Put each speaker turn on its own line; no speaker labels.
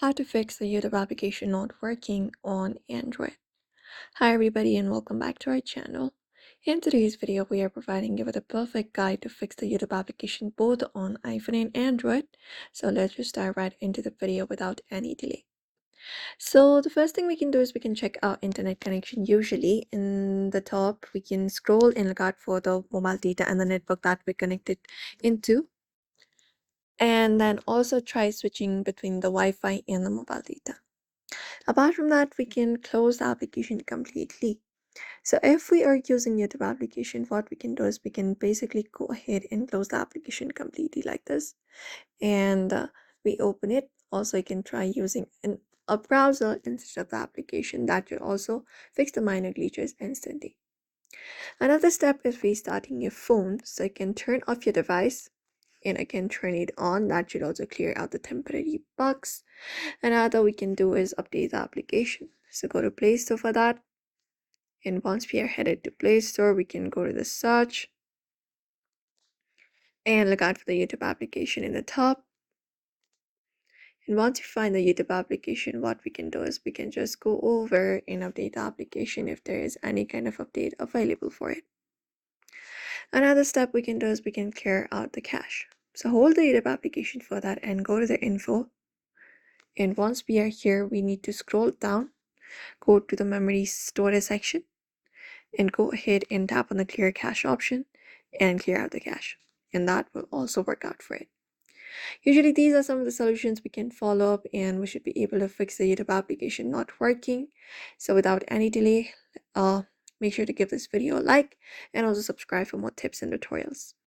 How to fix the YouTube application not working on Android. Hi everybody and welcome back to our channel. In today's video, we are providing you with a perfect guide to fix the YouTube application both on iPhone and Android. So let's just dive right into the video without any delay. So the first thing we can do is we can check our internet connection. Usually in the top, we can scroll and look out for the mobile data and the network that we're connected into. And then also try switching between the Wi-Fi and the mobile data. Apart from that, we can close the application completely. So if we are using YouTube application, what we can do is we can basically go ahead and close the application completely like this. And we open it. Also, you can try using a browser instead of the application. That will also fix the minor glitches instantly. Another step is restarting your phone. So you can turn off your device and again turn it on. That should also clear out the temporary bugs. Another we can do is update the application. So go to Play Store for that. And once we are headed to Play Store, we can go to the search and look out for the YouTube application in the top. And once you find the YouTube application, what we can do is we can just go over and update the application if there is any kind of update available for it. Another step we can do is we can clear out the cache. So hold the YouTube application for that and go to the info. And once we are here, we need to scroll down, go to the memory storage section, and go ahead and tap on the clear cache option and clear out the cache. And that will also work out for it. Usually these are some of the solutions we can follow up and we should be able to fix the YouTube application not working. So without any delay, make sure to give this video a like and also subscribe for more tips and tutorials.